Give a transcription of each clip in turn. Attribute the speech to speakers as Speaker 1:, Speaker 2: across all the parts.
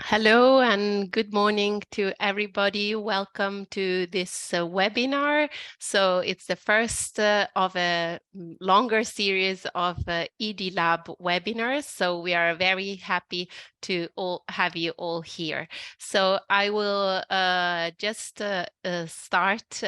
Speaker 1: Hello and good morning to everybody. Welcome to this webinar. So it's the first of a longer series of EDLab webinars. So we are very happy to have you all here. So I will just start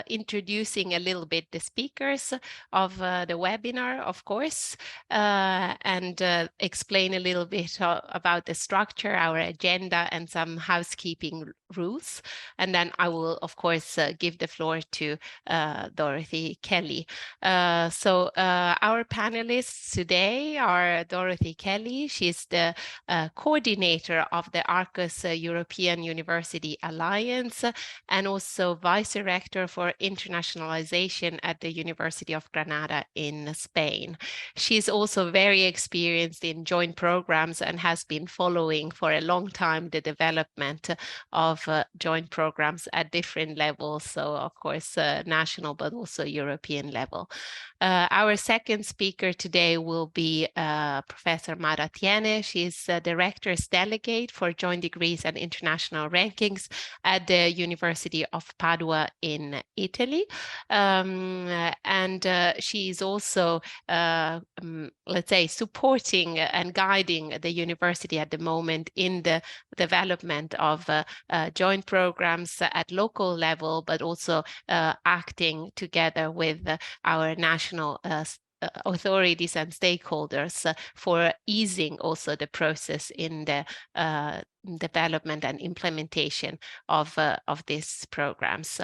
Speaker 1: introducing a little bit the speakers of the webinar, of course, and explain a little bit about the structure, our agenda, and some housekeeping rules. And then I will, of course, give the floor to Dorothy Kelly. Our panelists today are Dorothy Kelly. She's the coordinator of the Arcus European University Alliance and also vice director for internationalization at the University of Granada in Spain. She's also very experienced in joint programs and has been following for a long time the development of joint programs at different levels. So, of course, national, but also European level. Our second speaker today will be Professor Mara Tiene. She's Director's Delegate for Joint Degrees and International Rankings at the University of Padua in Italy. She is also let's say, supporting and guiding the university at the moment in the development of joint programs at local level, but also acting together with our national authorities and stakeholders for easing also the process in the development and implementation of these programs.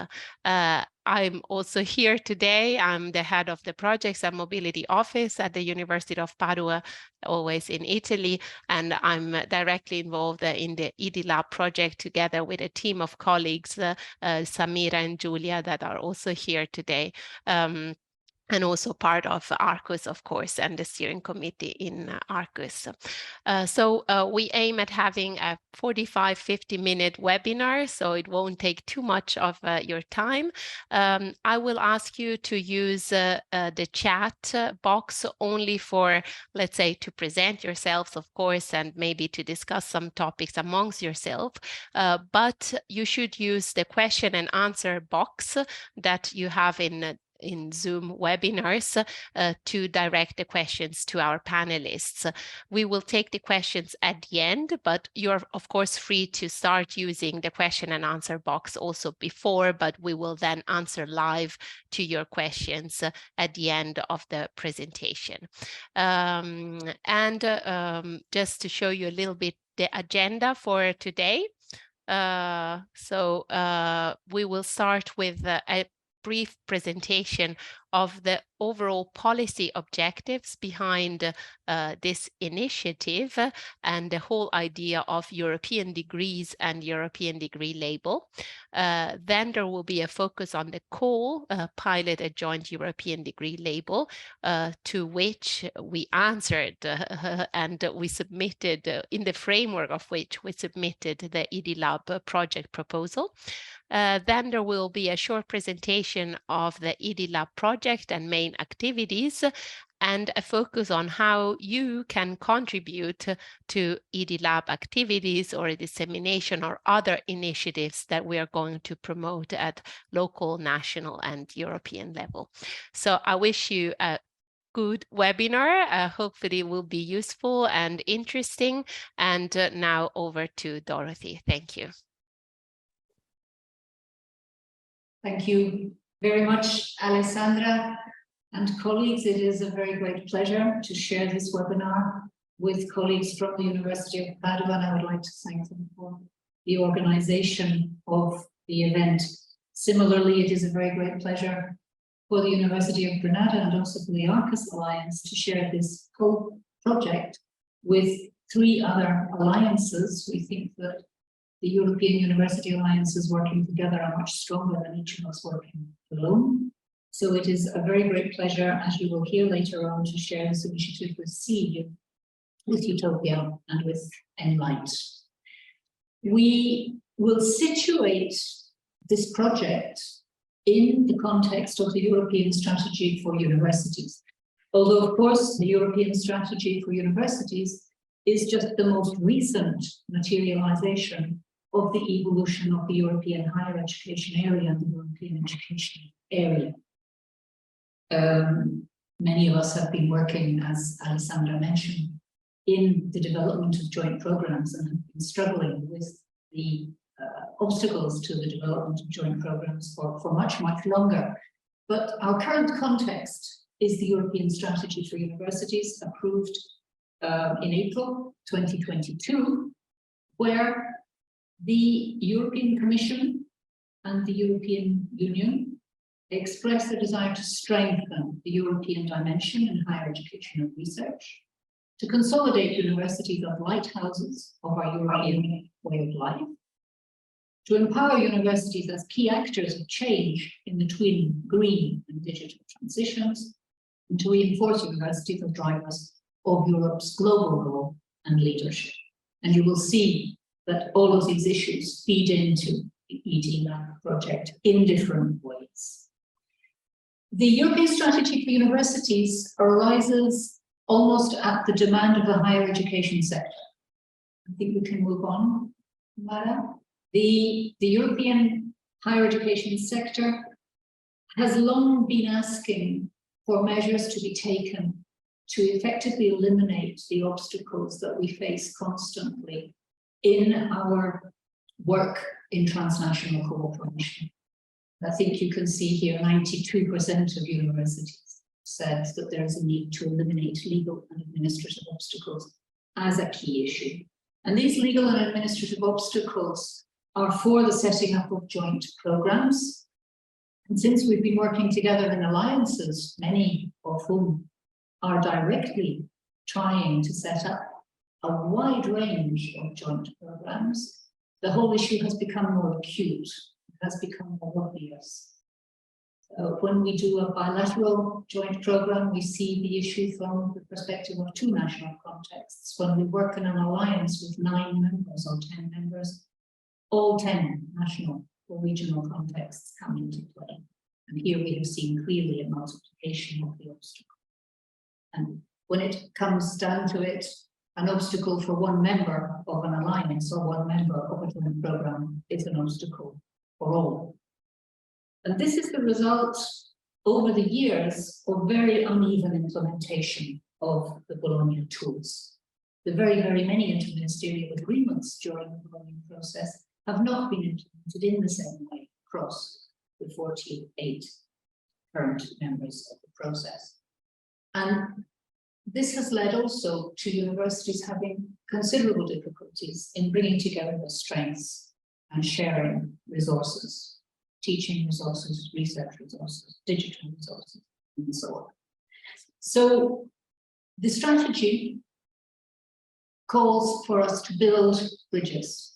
Speaker 1: I'm also here today. I'm the head of the Projects and Mobility Office at the University of Padua, always in Italy, and I'm directly involved in the EDLab project together with a team of colleagues, Samira and Julia, that are also here today. And also part of Arcus, of course, and the steering committee in Arcus. We aim at having a 45-50-minute webinar, so it won't take too much of your time. I will ask you to use the chat box only for, let's say, to present yourselves, of course, and maybe to discuss some topics amongst yourself. But you should use the question and answer box that you have in Zoom webinars to direct the questions to our panelists. We will take the questions at the end, but you're of course free to start using the question and answer box also before, but we will then answer live to your questions at the end of the presentation. Just to show you a little bit the agenda for today. We will start with a brief presentation of the overall policy objectives behind this initiative and the whole idea of European degrees and European degree label. Then there will be a focus on the call, pilot a joint European degree label, to which we answered and we submitted, in the framework of which we submitted the EDLab project proposal. Then there will be a short presentation of the EDLab project and main activities, and a focus on how you can contribute to EDLab activities or a dissemination or other initiatives that we are going to promote at local, national, and European level. So I wish you a good webinar. Hopefully it will be useful and interesting. And now over to Dorothy. Thank you.
Speaker 2: Thank you very much, Alessandra and colleagues. It is a very great pleasure to share this webinar with colleagues from the University of Padua, and I would like to thank them for the organization of the event. Similarly, it is a very great pleasure for the University of Granada and also for the Arcus Alliance to share this project with 3 other alliances. We think that the European University Alliances working together are much stronger than each of us working alone. So it is a very great pleasure, as you will hear later on, to share this initiative with SEED, with Utopia, and with Enlight. We will situate this project in the context of the European Strategy for Universities. Although, of course, the European Strategy for Universities is just the most recent materialization of the evolution of the European higher education area and the European education area. Many of us have been working, as Alessandra mentioned, in the development of joint programs and have been struggling with the obstacles to the development of joint programs for much, much longer. But our current context is the European Strategy for Universities, approved in April 2022, where the European Commission and the European Union express a desire to strengthen the European dimension in higher education and research, to consolidate universities as lighthouses of our European way of life, to empower universities as key actors of change in the twin green and digital transitions, and to reinforce universities as drivers of Europe's global role and leadership. And you will see that all of these issues feed into the EDLab project in different ways. The European Strategy for Universities arises almost at the demand of the higher education sector. I think we can move on, Mara. The European higher education sector has long been asking for measures to be taken to effectively eliminate the obstacles that we face constantly in our work in transnational cooperation. I think you can see here 92% of universities said that there is a need to eliminate legal and administrative obstacles as a key issue. And these legal and administrative obstacles are for the setting up of joint programs. And since we've been working together in alliances, many of whom are directly trying to set up a wide range of joint programs, the whole issue has become more acute, it has become more obvious. When we do a bilateral joint program, we see the issue from the perspective of two national contexts. When we work in an alliance with 9 members or 10 members, all 10 national or regional contexts come into play. And here we have seen clearly a multiplication of the obstacle. And when it comes down to it, an obstacle for one member of an alliance or one member of a joint program is an obstacle for all. And this is the result over the years of very uneven implementation of the Bologna tools. The very, very many interministerial agreements during the Bologna process have not been implemented in the same way across the 48 current members of the process. And this has led also to universities having considerable difficulties in bringing together their strengths and sharing resources, teaching resources, research resources, digital resources, and so on. So the strategy calls for us to build bridges,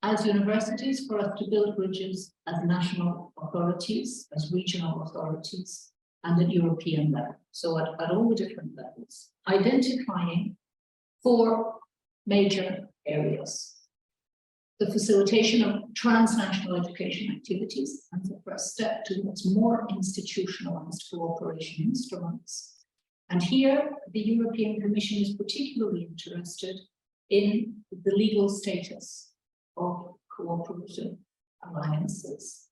Speaker 2: as universities, for us to build bridges as national authorities, as regional authorities, and at European level. So at all the different levels, identifying 4 major areas. The facilitation of transnational education activities and the first step towards more institutionalized cooperation instruments. And here, the European Commission is particularly interested in the legal status of cooperative alliances.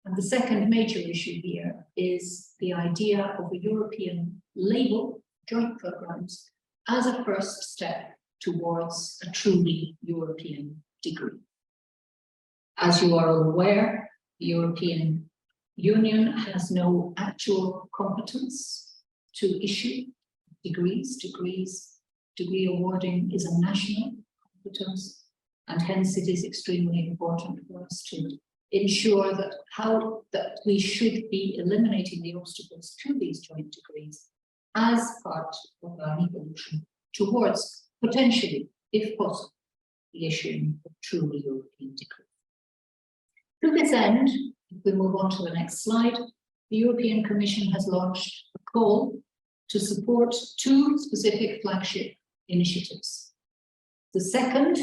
Speaker 2: And the second major issue here is the idea of a European label, joint programs, as a first step towards a truly European degree. As you are all aware, the European Union has no actual competence to issue degrees. Degree awarding is a national competence, and hence it is extremely important for us to ensure that we should be eliminating the obstacles to these joint degrees as part of our evolution towards potentially, if possible, the issuing of truly European degrees. To this end, if we move on to the next slide, the European Commission has launched a call to support 2 specific flagship initiatives. The second,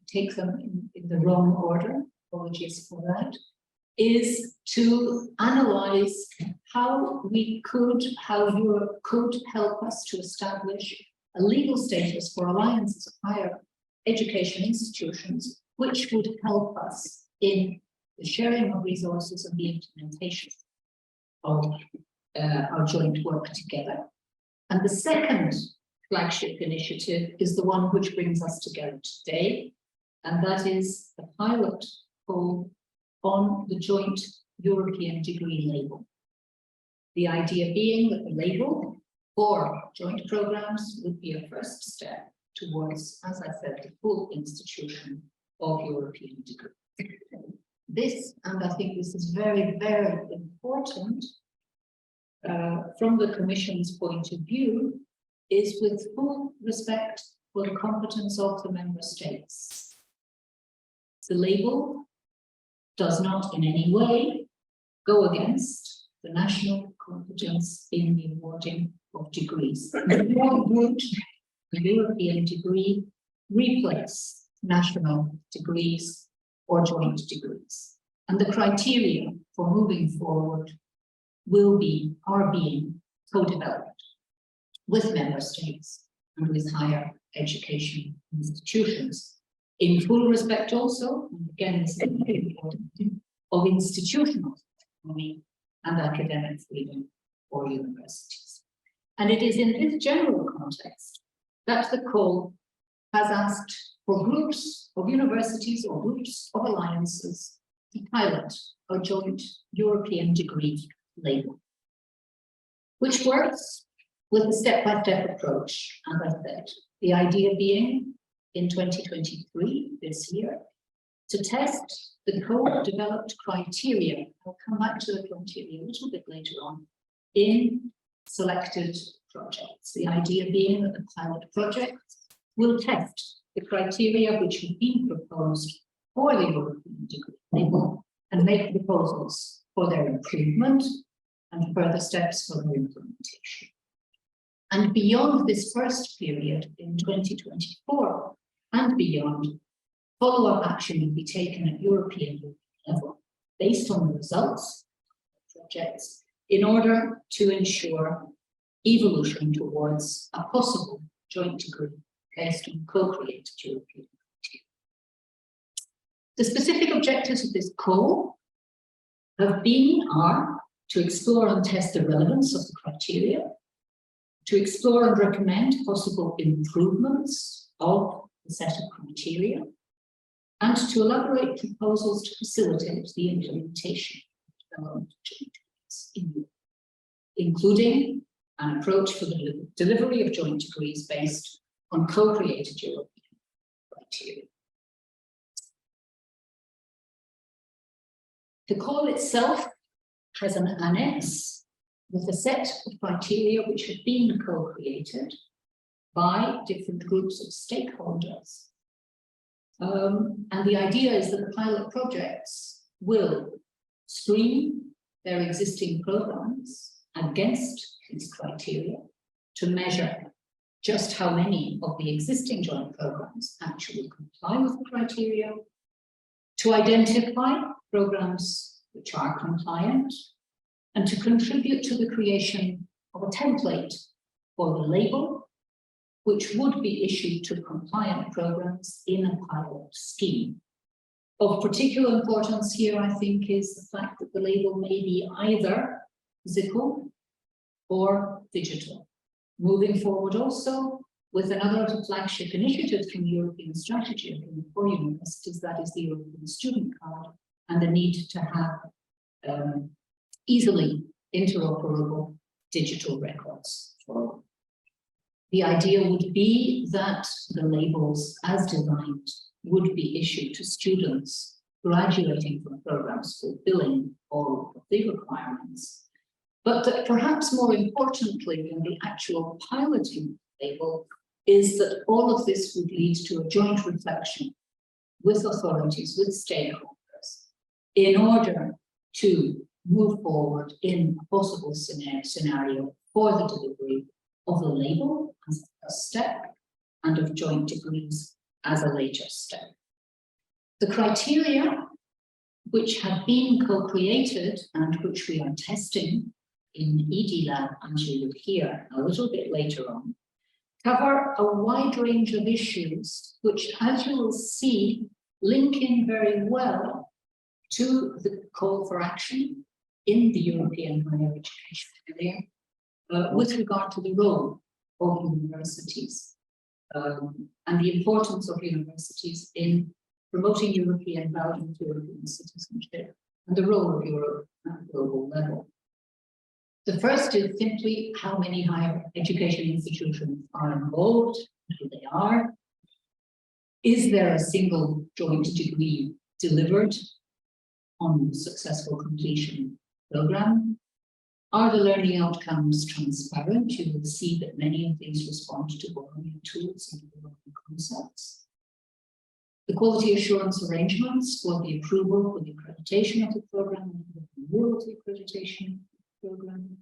Speaker 2: take them in the wrong order, apologies for that, is to analyze how Europe could help us to establish a legal status for alliances of higher education institutions, which would help us in the sharing of resources and the implementation of our joint work together. And the second flagship initiative is the one which brings us together today, and that is the pilot call on the joint European degree label. The idea being that the label for joint programs would be a first step towards, as I said, the full institution of European degree. This, and I think this is very, very important from the Commission's point of view, is with full respect for the competence of the member states. The label does not in any way go against the national competence in the awarding of degrees. Nor would the European degree replace national degrees or joint degrees. And the criteria for moving forward are being co-developed with member states and with higher education institutions, in full respect also, and again, this is very important, of institutional autonomy and academic freedom for universities. And it is in this general context that the call has asked for groups of universities or groups of alliances to pilot a joint European degree label, which works with a step-by-step approach, as I said. The idea being, in 2023, this year, to test the co-developed criteria. I'll come back to the criteria a little bit later on, in selected projects. The idea being that the pilot projects will test the criteria which have been proposed for the European degree label and make proposals for their improvement and further steps for their implementation. And beyond this first period in 2024 and beyond, follow-up action will be taken at European level based on the results of projects in order to ensure evolution towards a possible joint degree based on co-created European criteria. The specific objectives of this call are to explore and test the relevance of the criteria, to explore and recommend possible improvements of the set of criteria, and to elaborate proposals to facilitate the implementation of development of joint degrees, including an approach for the delivery of joint degrees based on co-created European criteria. The call itself has an annex with a set of criteria which have been co-created by different groups of stakeholders. And the idea is that the pilot projects will screen their existing programs against these criteria to measure just how many of the existing joint programs actually comply with the criteria, to identify programs which are compliant, and to contribute to the creation of a template for the label, which would be issued to compliant programs in a pilot scheme. Of particular importance here, I think, is the fact that the label may be either physical or digital. Moving forward also with another flagship initiative from the European Strategy for Universities, that is the European Student Card, and the need to have easily interoperable digital records for all. The idea would be that the labels as designed would be issued to students graduating from programs fulfilling all of the requirements, but that perhaps more importantly than the actual piloting label is that all of this would lead to a joint reflection with authorities, with stakeholders, in order to move forward in a possible scenario for the delivery of the label as a step and of joint degrees as a later step. The criteria which have been co-created and which we are testing in EDLab, as you will hear a little bit later on, cover a wide range of issues, which, as you will see, link in very well to the call for action in the European higher education area with regard to the role of universities and the importance of universities in promoting European values, European citizenship, and the role of Europe at a global level. The first is simply how many higher education institutions are involved, who they are. Is there a single joint degree delivered on successful completion program? Are the learning outcomes transparent? You will see that many of these respond to borrowing tools and borrowing concepts. The quality assurance arrangements for the approval, for the accreditation of the program, and the renewal of the accreditation program.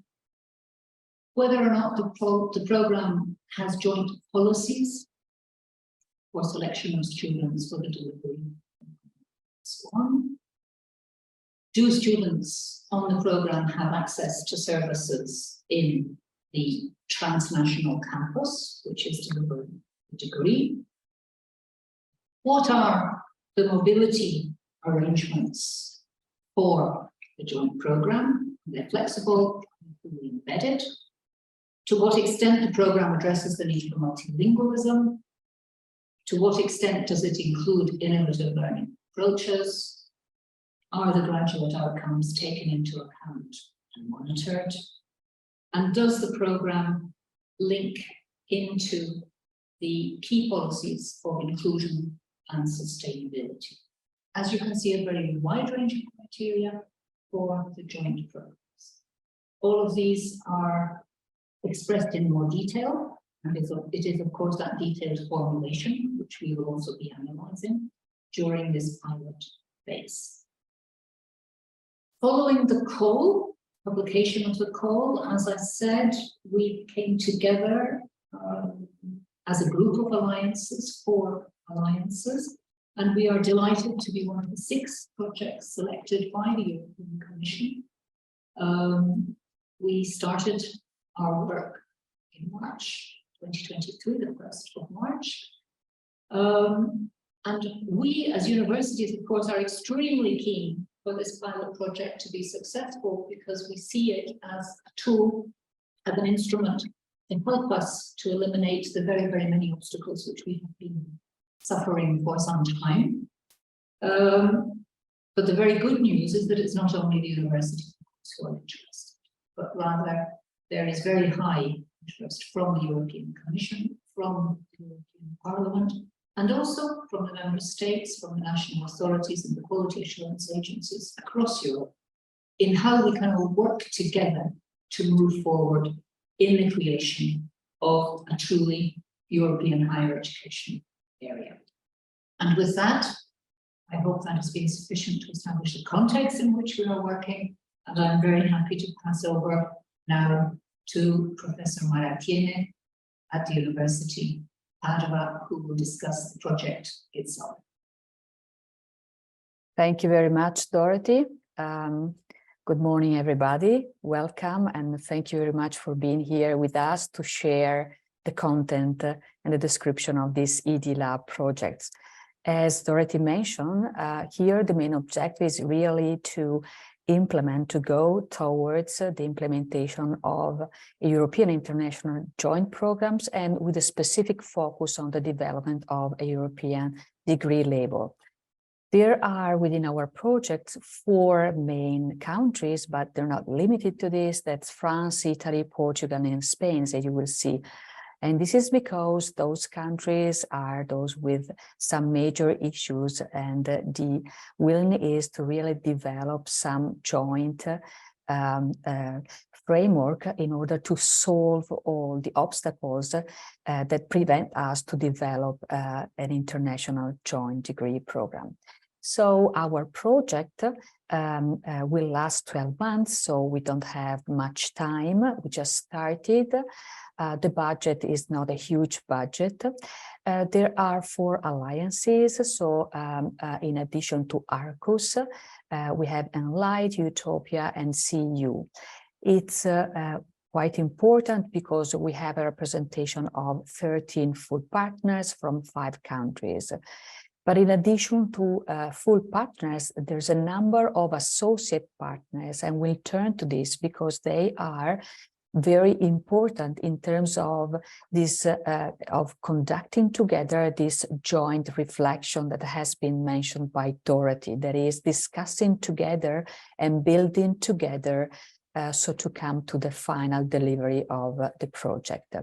Speaker 2: Whether or not the program has joint policies for selection of students for the delivery, so on. Do students on the program have access to services in the transnational campus, which is delivering the degree? What are the mobility arrangements for the joint program? They're flexible, fully embedded. To what extent the program addresses the need for multilingualism? To what extent does it include innovative learning approaches? Are the graduate outcomes taken into account and monitored? And does the program link into the key policies for inclusion and sustainability? As you can see, a very wide range of criteria for the joint programs. All of these are expressed in more detail, and it is of course that detailed formulation which we will also be analysing during this pilot phase. Following the call, publication of the call, as I said, we came together as a group of alliances, 4 alliances, and we are delighted to be one of the 6 projects selected by the European Commission. We started our work in March 2023, the 1st of March. And we as universities, of course, are extremely keen for this pilot project to be successful because we see it as a tool, as an instrument to help us to eliminate the very, very many obstacles which we have been suffering for some time. But the very good news is that it's not only the universities who are interested, but rather there is very high interest from the European Commission, from the European Parliament, and also from the member states, from the national authorities and the quality assurance agencies across Europe in how we can all work together to move forward in the creation of a truly European higher education area. And with that, I hope that has been sufficient to establish the context in which we are working, and I'm very happy to pass over now to Professor Maratiene at the University Padua, who will discuss the project itself.
Speaker 3: Thank you very much, Dorothy. Good morning, everybody. Welcome, and thank you very much for being here with us to share the content and the description of this EDLab project. As Dorothy mentioned, here the main objective is really to go towards the implementation of European international joint programs, and with a specific focus on the development of a European degree label. There are within our project 4 main countries, but they're not limited to this. That's France, Italy, Portugal, and Spain, as you will see. And this is because those countries are those with some major issues, and the willingness is to really develop some joint framework in order to solve all the obstacles that prevent us to develop an international joint degree program. So our project will last 12 months, so we don't have much time. We just started. The budget is not a huge budget. There are 4 alliances. So in addition to Arcus, we have Enlight, Utopia, and CU. It's quite important because we have a representation of 13 full partners from 5 countries. But in addition to full partners, there's a number of associate partners, and we'll turn to this because they are very important in terms of this of conducting together this joint reflection that has been mentioned by Dorothy, that is discussing together and building together so to come to the final delivery of the project.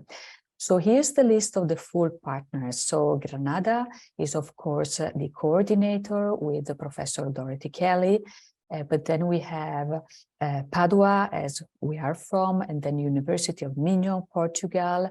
Speaker 3: So here's the list of the full partners. So Granada is, of course, the coordinator with Professor Dorothy Kelly. But then we have Padua, as we are from, and then University of Minho, Portugal,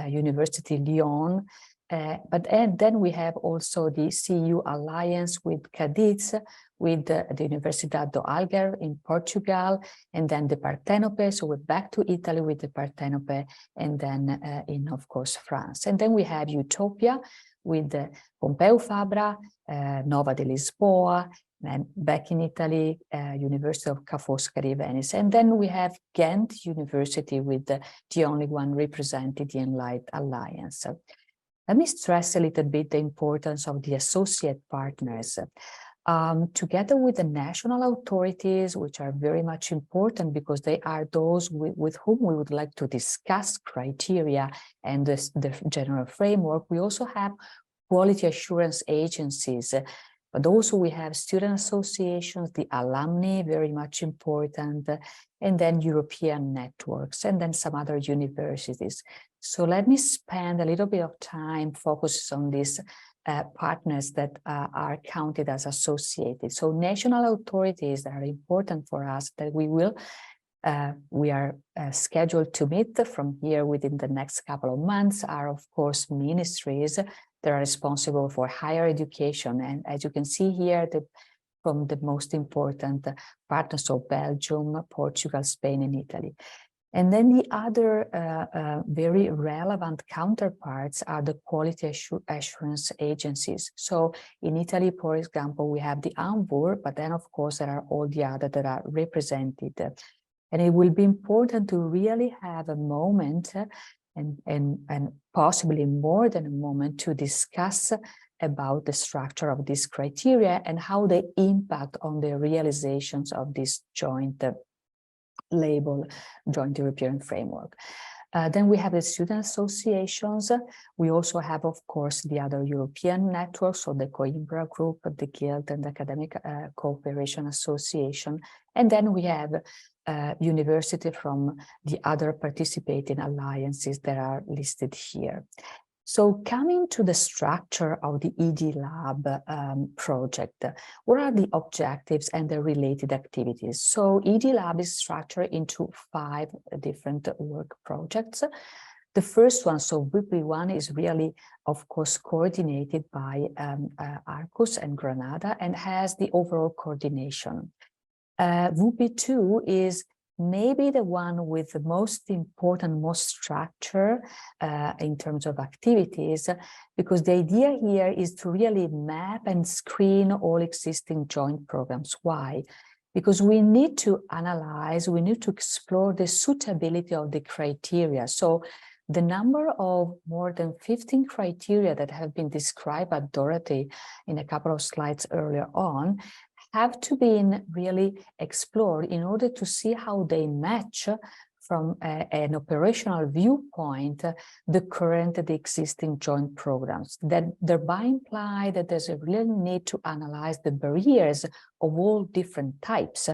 Speaker 3: University Lyon. And then we have also the CEU Alliance with Cadiz, with the Universidad do Algarve in Portugal, and then the Partenope. So we're back to Italy with the Partenope, and then in, of course, France. And then we have Utopia with Pompeu Fabra, Nova de Lisboa, and back in Italy, University of Ca' Foscari, Venice. And then we have Ghent University with the only one represented the Enlight Alliance. Let me stress a little bit the importance of the associate partners. Together with the national authorities, which are very much important because they are those with whom we would like to discuss criteria and the general framework, we also have quality assurance agencies. But also we have student associations, the alumni, very much important, and then European networks, and then some other universities. So let me spend a little bit of time focusing on these partners that are counted as associated. So national authorities that are important for us that we are scheduled to meet from here within the next couple of months are, of course, ministries that are responsible for higher education. And as you can see here, from the most important partners of Belgium, Portugal, Spain, and Italy. And then the other very relevant counterparts are the quality assurance agencies. So in Italy, for example, we have the ANVUR, but then of course there are all the other that are represented. And it will be important to really have a moment and possibly more than a moment to discuss about the structure of these criteria and how they impact on the realizations of this joint label, joint European framework. Then we have the student associations. We also have, of course, the other European networks, so the Coimbra Group, the Guild, and the Academic Cooperation Association. And then we have university from the other participating alliances that are listed here. So coming to the structure of the EDLab project, what are the objectives and the related activities? So EDLab is structured into 5 different work projects. The first one, so WP1, is really, of course, coordinated by Arcus and Granada and has the overall coordination. WP2 is maybe the one with the most important, most structure in terms of activities, because the idea here is to really map and screen all existing joint programs. Why? Because we need to analyze, we need to explore the suitability of the criteria. So the number of more than 15 criteria that have been described by Dorothy in a couple of slides earlier on have to be really explored in order to see how they match from an operational viewpoint the existing joint programs. That thereby imply that there's a real need to analyze the barriers of all different types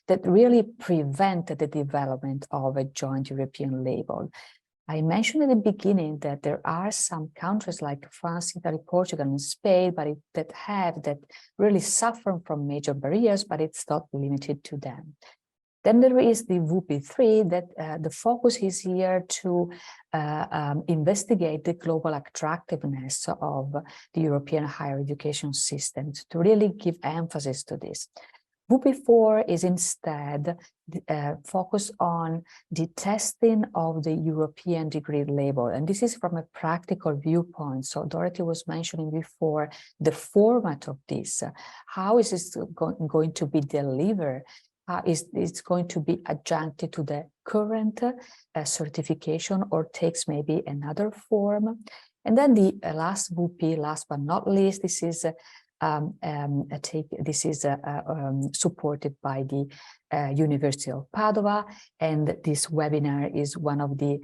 Speaker 3: that really prevent the development of a joint European label. I mentioned at the beginning that there are some countries like France, Italy, Portugal, and Spain, but that really suffer from major barriers, but it's not limited to them. Then there is the WP3 that the focus is here to investigate the global attractiveness of the European higher education system, to really give emphasis to this. WP4 is instead focused on the testing of the European degree label. And this is from a practical viewpoint. So Dorothy was mentioning before the format of this. How is this going to be delivered? Is it's going to be adjuncted to the current certification or takes maybe another form. And then the last WUPI, last but not least, this is supported by the University of Padova, and this webinar is one of the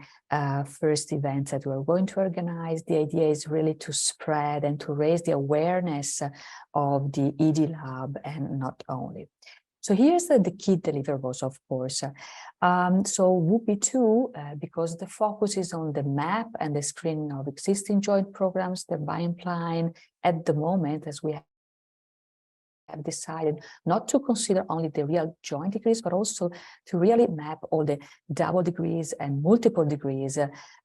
Speaker 3: first events that we're going to organize. The idea is really to spread and to raise the awareness of the EDLab, and not only. So here's the key deliverables, of course. So WUPI 2, because the focus is on the map and the screening of existing joint programs, thereby implying at the moment, as we have decided not to consider only the real joint degrees, but also to really map all the double degrees and multiple degrees.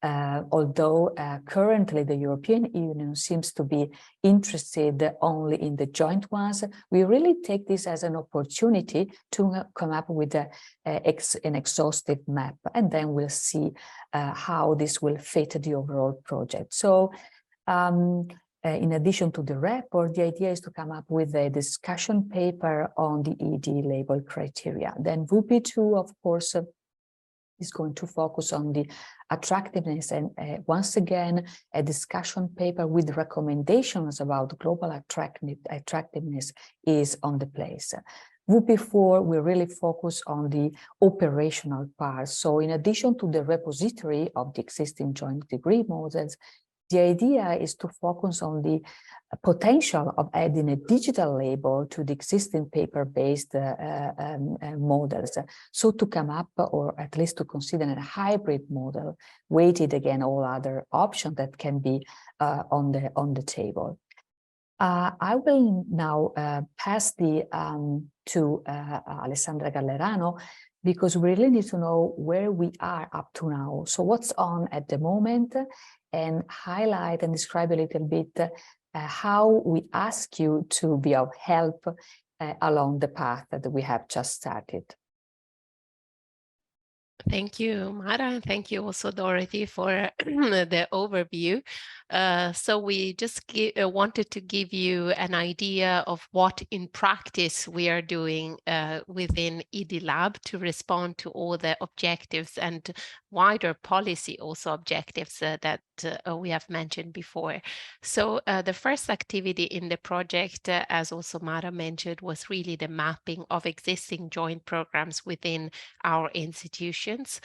Speaker 3: Although currently the European Union seems to be interested only in the joint ones, we really take this as an opportunity to come up with an exhaustive map, and then we'll see how this will fit the overall project. So in addition to the report, the idea is to come up with a discussion paper on the ED label criteria. Then WUPI 2, of course, is going to focus on the attractiveness, and once again, a discussion paper with recommendations about global attractiveness is on the place. WUPI 4 will really focus on the operational part. So in addition to the repository of the existing joint degree models, the idea is to focus on the potential of adding a digital label to the existing paper-based models. So to come up, or at least to consider a hybrid model, weighted again all other options that can be on the table. I will now pass to Alessandra Gallerano, because we really need to know where we are up to now. So what's on at the moment, and highlight and describe a little bit how we ask you to be of help along the path that we have just started.
Speaker 1: Thank you, Mara, and thank you also, Dorothy, for the overview. So we just wanted to give you an idea of what in practice we are doing within EDLab to respond to all the objectives and wider policy also objectives that we have mentioned before. So the first activity in the project, as also Mara mentioned, was really the mapping of existing joint programs within our institutions.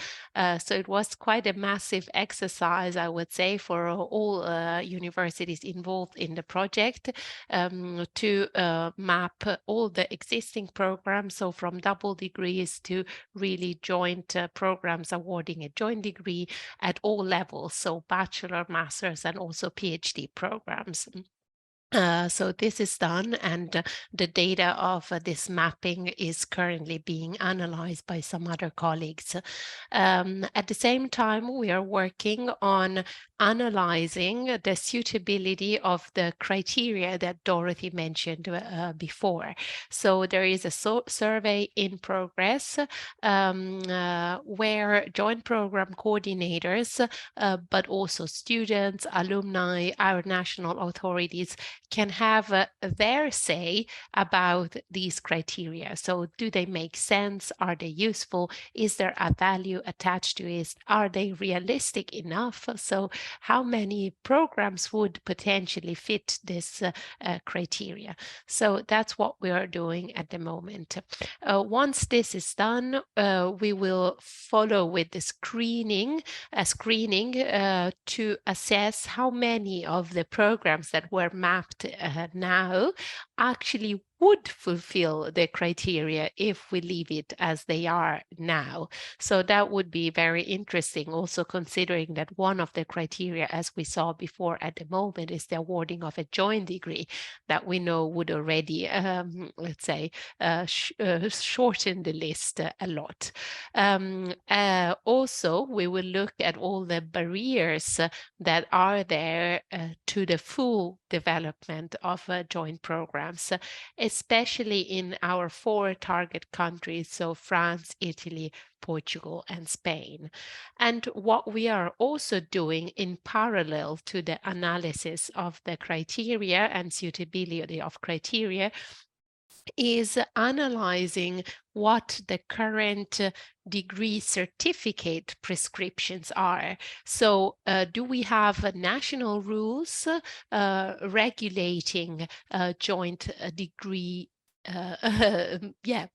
Speaker 1: So it was quite a massive exercise, I would say, for all universities involved in the project to map all the existing programs, so from double degrees to really joint programs awarding a joint degree at all levels, so bachelor, master's, and also PhD programs. So this is done, and the data of this mapping is currently being analyzed by some other colleagues. At the same time, we are working on analyzing the suitability of the criteria that Dorothy mentioned before. So there is a survey in progress where joint program coordinators, but also students, alumni, our national authorities can have their say about these criteria. So do they make sense? Are they useful? Is there a value attached to it? Are they realistic enough? So how many programs would potentially fit this criteria? So that's what we are doing at the moment. Once this is done, we will follow with the screening to assess how many of the programs that were mapped now actually would fulfill the criteria if we leave it as they are now. So that would be very interesting, also considering that one of the criteria, as we saw before at the moment, is the awarding of a joint degree that we know would already, let's say, shorten the list a lot. Also, we will look at all the barriers that are there to the full development of joint programs, especially in our 4 target countries, so France, Italy, Portugal, and Spain. And what we are also doing in parallel to the analysis of the criteria and suitability of criteria, is analyzing what the current degree certificate prescriptions are. So do we have national rules regulating joint degree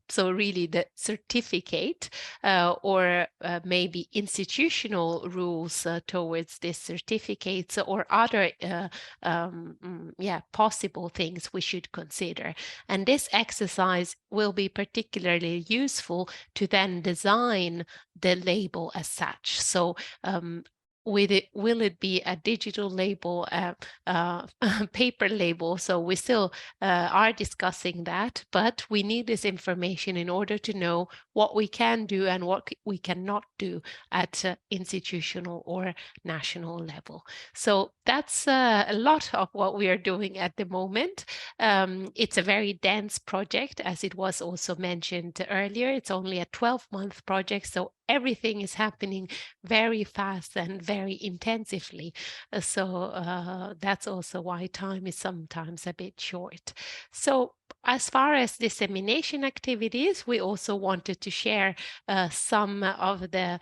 Speaker 1: so really the certificate or maybe institutional rules towards this certificates or other possible things we should consider. And this exercise will be particularly useful to then design the label as such. So will it be a digital label, paper label? So we still are discussing that, but we need this information in order to know what we can do and what we cannot do at institutional or national level. So that's a lot of what we are doing at the moment. It's a very dense project, as it was also mentioned earlier. It's only a 12-month project, so everything is happening very fast and very intensively. So that's also why time is sometimes a bit short. So as far as dissemination activities, we also wanted to share some of the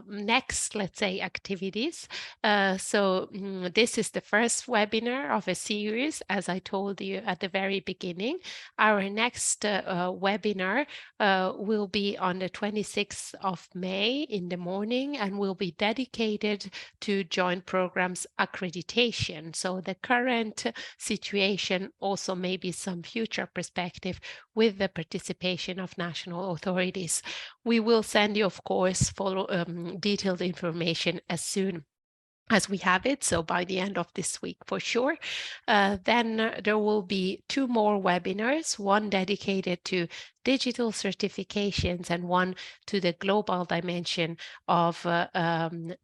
Speaker 1: next, let's say, activities. This is the first webinar of a series, as I told you at the very beginning. Our next webinar will be on the 26th of May in the morning and will be dedicated to joint programs accreditation. So the current situation, also maybe some future perspective with the participation of national authorities. We will send you, of course, detailed information as soon as we have it, so by the end of this week for sure. Then there will be 2 more webinars, one dedicated to digital certifications and one to the global dimension of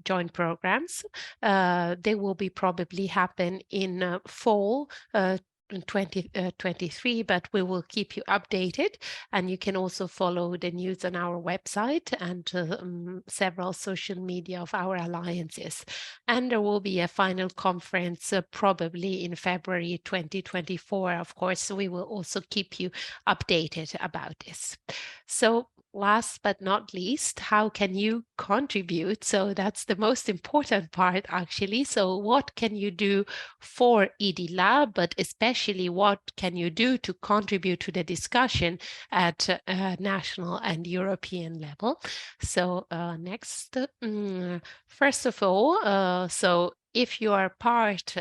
Speaker 1: joint programs. They will be probably happen in fall 2023, but we will keep you updated, and you can also follow the news on our website and several social media of our alliances. And there will be a final conference probably in February 2024. Of course, we will also keep you updated about this. So last but not least, how can you contribute? So that's the most important part, actually. So what can you do for EDLab, but especially what can you do to contribute to the discussion at national and European level? So next, first of all, so if you are part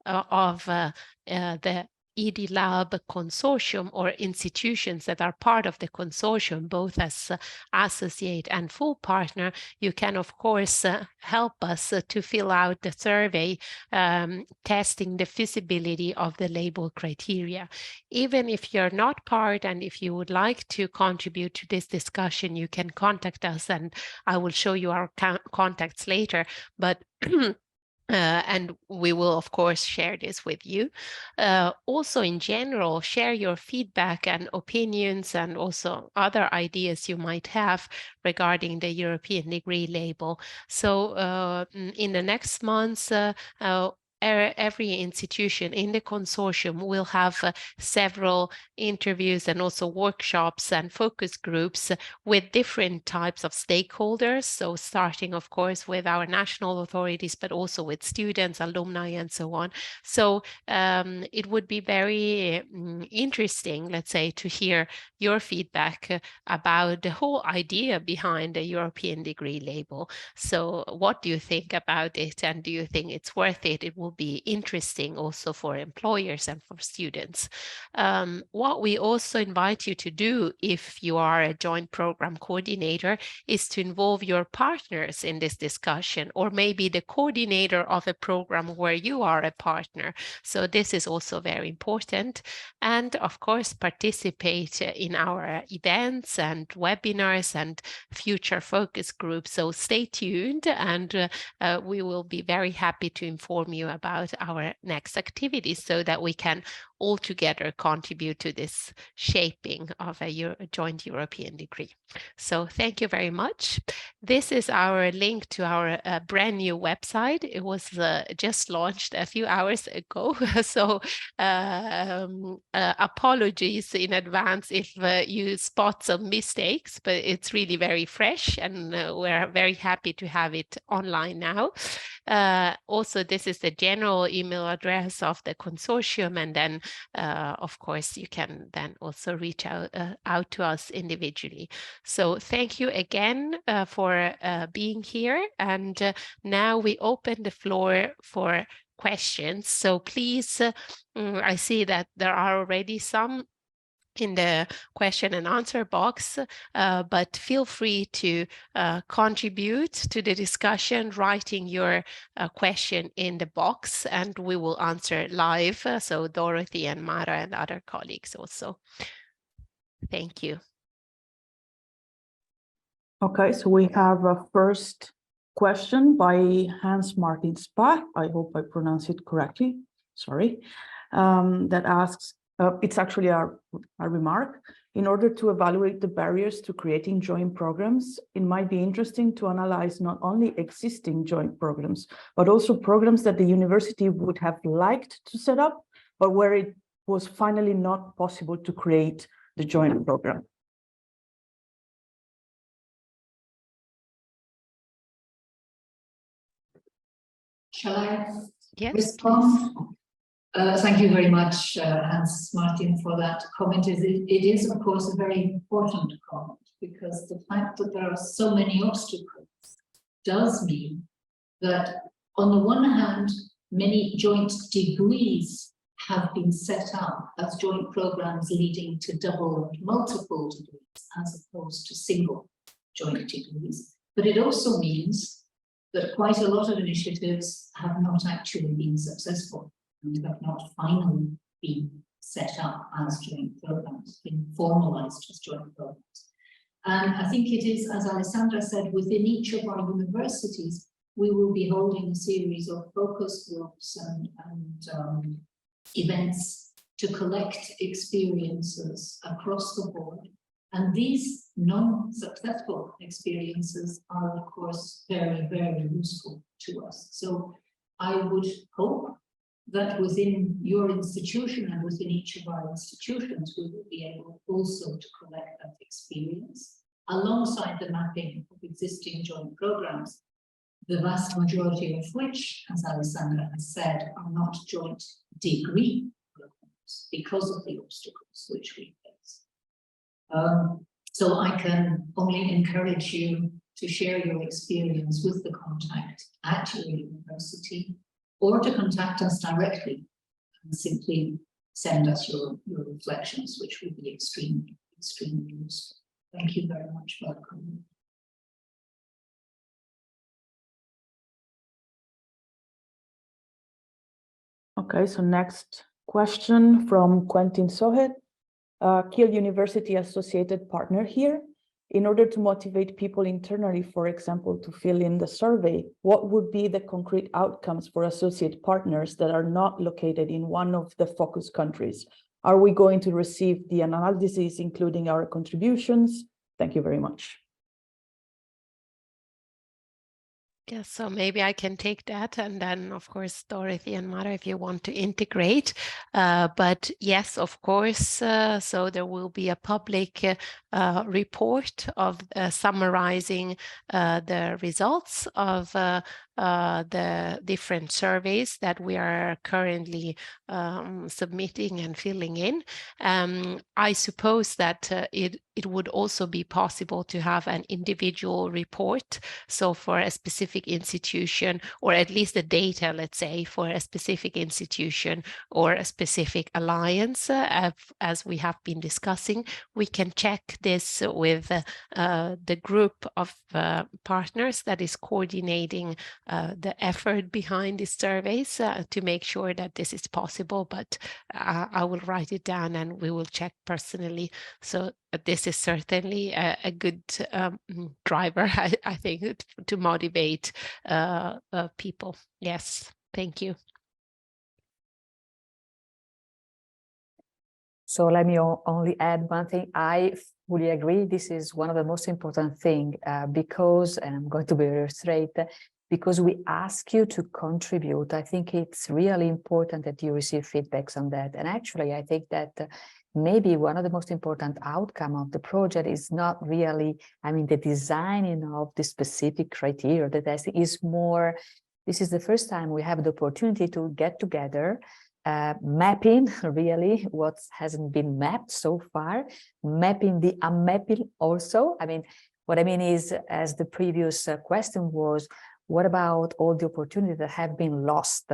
Speaker 1: of the EDLab consortium or institutions that are part of the consortium, both as associate and full partner, you can of course help us to fill out the survey testing the feasibility of the label criteria. Even if you're not part and if you would like to contribute to this discussion, you can contact us, and I will show you our contacts later. But and we will, of course, share this with you. Also, in general, share your feedback and opinions and also other ideas you might have regarding the European degree label. So in the next months, every institution in the consortium will have several interviews and also workshops and focus groups with different types of stakeholders. So starting, of course, with our national authorities, but also with students, alumni, and so on. So it would be very interesting, let's say, to hear your feedback about the whole idea behind the European degree label. So what do you think about it? And do you think it's worth it? It will be interesting also for employers and for students. What we also invite you to do if you are a joint program coordinator is to involve your partners in this discussion, or maybe the coordinator of a program where you are a partner. So this is also very important. And of course, participate in our events and webinars and future focus groups. So stay tuned, and we will be very happy to inform you about our next activities so that we can all together contribute to this shaping of a joint European degree. So thank you very much. This is our link to our brand new website. It was just launched a few hours ago. So apologies in advance if you spot some mistakes, but it's really very fresh and we're very happy to have it online now. Also, this is the general email address of the consortium, and then of course you can then also reach out to us individually. So thank you again for being here, and now we open the floor for questions. So please, I see that there are already some in the question and answer box, but feel free to contribute to the discussion, writing your question in the box, and we will answer live. So Dorothy and Mara and other colleagues also. Thank you.
Speaker 4: Okay, so we have a first question by Hans Martin Spa. I hope I pronounce it correctly. Sorry. That asks, it's actually a remark. In order to evaluate the barriers to creating joint programs, it might be interesting to analyze not only existing joint programs, but also programs that the university would have liked to set up, but where it was finally not possible to create the joint program.
Speaker 2: Shall I
Speaker 1: respond?
Speaker 2: Thank you very much, Hans Martin, for that comment. It is, of course, a very important comment, because the fact that there are so many obstacles does mean that, on the one hand, many joint degrees have been set up as joint programs leading to double and multiple degrees, as opposed to single joint degrees. But it also means that quite a lot of initiatives have not actually been successful and have not finally been set up as joint programs, been formalized as joint programs. And I think it is, as Alessandra said, within each of our universities, we will be holding a series of focus groups and events to collect experiences across the board. And these non-successful experiences are, of course, very, very useful to us. So I would hope that within your institution and within each of our institutions, we will be able also to collect that experience alongside the mapping of existing joint programs, the vast majority of which, as Alessandra has said, are not joint degree programs because of the obstacles which we face. So I can only encourage you to share your experience with the contact at your university, or to contact us directly and simply send us your reflections, which would be extremely, extremely useful. Thank you very much for coming.
Speaker 4: Okay, so next question from Quentin Sohet, Kiel University associated partner here. In order to motivate people internally, for example, to fill in the survey, what would be the concrete outcomes for associate partners that are not located in one of the focus countries? Are we going to receive the analyses, including our contributions? Thank you very much.
Speaker 1: Yeah, so maybe I can take that, and then of course Dorothy and Mara, if you want to integrate. But yes, of course, so there will be a public report of summarizing the results of the different surveys that we are currently submitting and filling in. I suppose that it would also be possible to have an individual report. So for a specific institution, or at least the data, let's say, for a specific institution or a specific alliance, as we have been discussing, we can check this with the group of partners that is coordinating the effort behind these surveys to make sure that this is possible. But I will write it down and we will check personally. So this is certainly a good driver, I think, to motivate people. Yes, thank you.
Speaker 3: So let me only add one thing. I fully agree. This is one of the most important things because, and I'm going to be very straight, because we ask you to contribute. I think it's really important that you receive feedbacks on that. And actually, I think that maybe one of the most important outcome of the project is not really, I mean, the designing of the specific criteria. The testing is more, this is the first time we have the opportunity to get together, mapping really what hasn't been mapped so far, mapping the unmapping also. I mean, what I mean is, as the previous question was, what about all the opportunities that have been lost?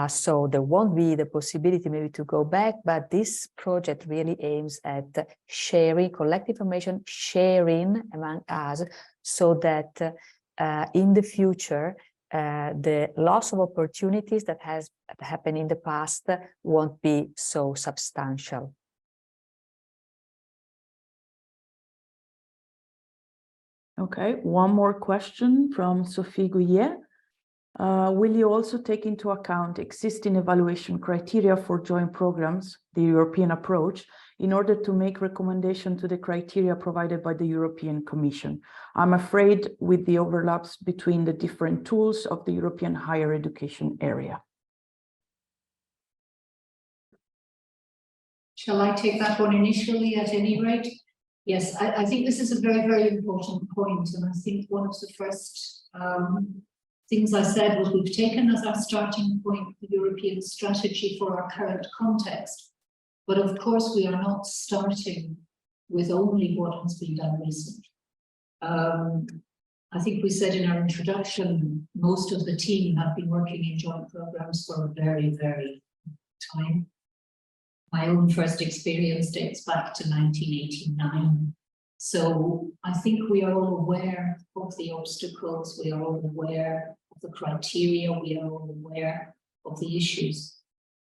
Speaker 3: So there won't be the possibility maybe to go back, but this project really aims at sharing collective information, sharing among us, so that in the future, the loss of opportunities that has happened in the past won't be so substantial.
Speaker 4: Okay, one more question from Sophie Gouillet. Will you also take into account existing evaluation criteria for joint programs, the European approach, in order to make recommendation to the criteria provided by the European Commission? I'm afraid with the overlaps between the different tools of the European higher education area.
Speaker 2: Shall I take that one initially at any rate? Yes, I think this is a very, very important point. And I think one of the first things I said was we've taken as our starting point the European strategy for our current context. But of course, we are not starting with only what has been done recently. I think we said in our introduction, most of the team have been working in joint programs for a very, very long time. My own first experience dates back to 1989. So I think we are all aware of the obstacles, we are all aware of the criteria, we are all aware of the issues.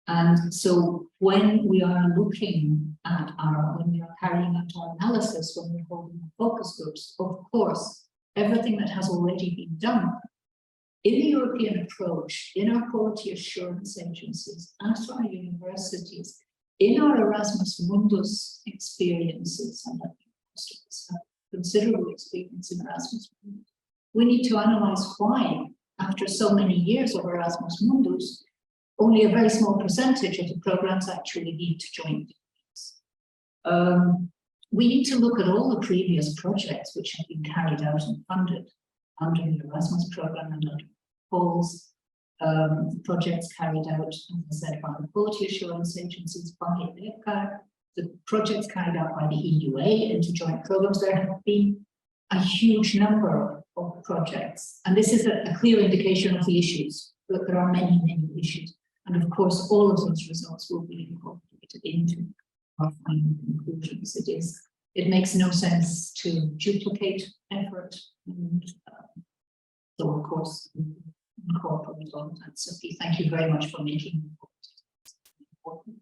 Speaker 2: And so when we are looking at when we are carrying out our analysis, when we're holding focus groups, of course, everything that has already been done in the European approach, in our quality assurance agencies, at our universities, in our Erasmus Mundus experiences, and I think most of us have considerable experience in Erasmus Mundus, we need to analyze why, after so many years of Erasmus Mundus, only a very small percentage of the programs actually lead to joint degrees. We need to look at all the previous projects which have been carried out and funded under the Erasmus program and under Paul's projects carried out, as I said, by the quality assurance agencies, by EDLab, the projects carried out by the EUA into joint programs. There have been a huge number of projects, and this is a clear indication of the issues. Look, there are many, many issues, and of course, all of those results will be incorporated into our final conclusions. It makes no sense to duplicate effort, and so of course, incorporate all of that. Sophie, thank you very much for making it important.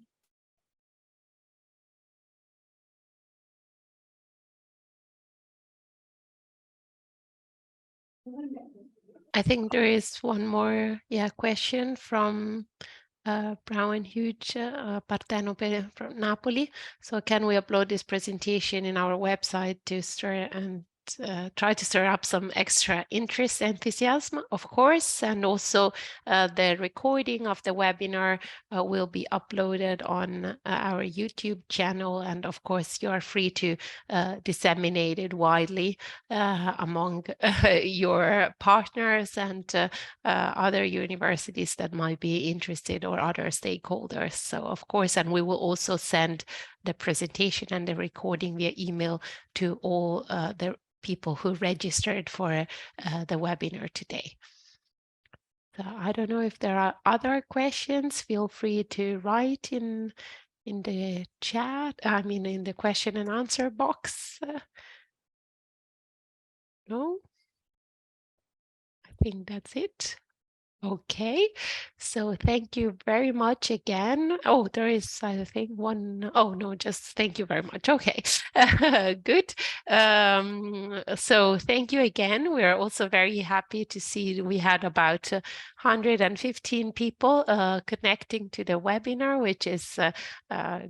Speaker 1: I think there is one more question from Brown Hughes Partenope from Napoli. So can we upload this presentation in our website to stir and try to stir up some extra interest, enthusiasm, of course, and also the recording of the webinar will be uploaded on our YouTube channel, and of course you are free to disseminate it widely among your partners and other universities that might be interested, or other stakeholders. So of course, and we will also send the presentation and the recording via email to all the people who registered for the webinar today. So I don't know if there are other questions. Feel free to write in the chat, I mean in the question and answer box. No? I think that's it. Okay, so thank you very much again. Oh, there is, I think, one. Oh, no, just thank you very much. Okay, good. So thank you again. We are also very happy to see we had about 115 people connecting to the webinar, which is a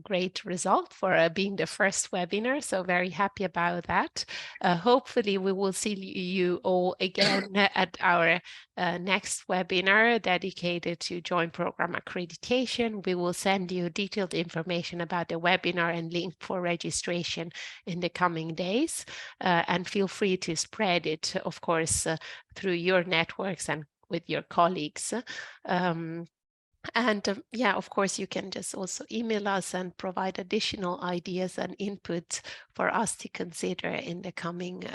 Speaker 1: great result for being the first webinar. So very happy about that. Hopefully we will see you all again at our next webinar dedicated to Joint Program accreditation. We will send you detailed information about the webinar and link for registration in the coming days. And feel free to spread it, of course, through your networks and with your colleagues. Yeah, of course, you can just also email us and provide additional ideas and input for us to consider in the coming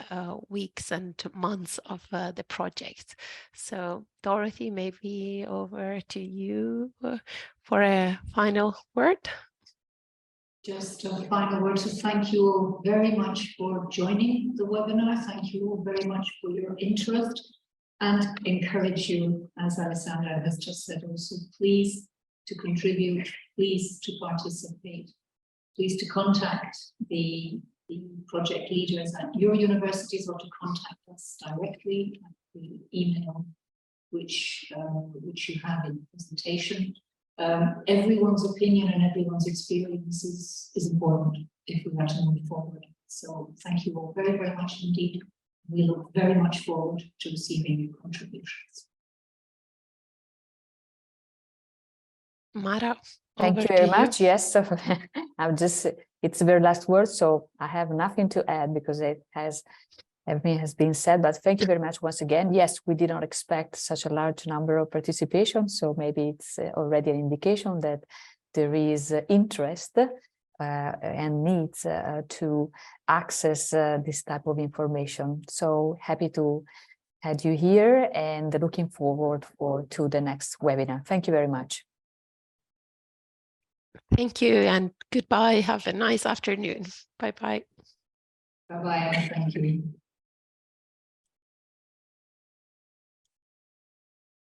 Speaker 1: weeks and months of the project. So Dorothy, maybe over to you for a final word.
Speaker 2: Just a final word to thank you all very much for joining the webinar. Thank you all very much for your interest, and encourage you, as Alessandra has just said, also please to contribute, please to participate, please to contact the project leaders at your universities, or to contact us directly at the email which you have in the presentation. Everyone's opinion and everyone's experience is important if we want to move forward. So thank you all very, very much indeed. We look very much forward to receiving your contributions.
Speaker 1: Mara,
Speaker 3: thank you very much. Yes, so it's the very last word, so I have nothing to add because everything has been said, but thank you very much once again. Yes, we did not expect such a large number of participation, so maybe it's already an indication that there is interest and needs to access this type of information. So happy to have you here and looking forward to the next webinar. Thank you very much.
Speaker 1: Thank you and goodbye. Have a nice afternoon. Bye-bye.
Speaker 2: Bye-bye. Thank you.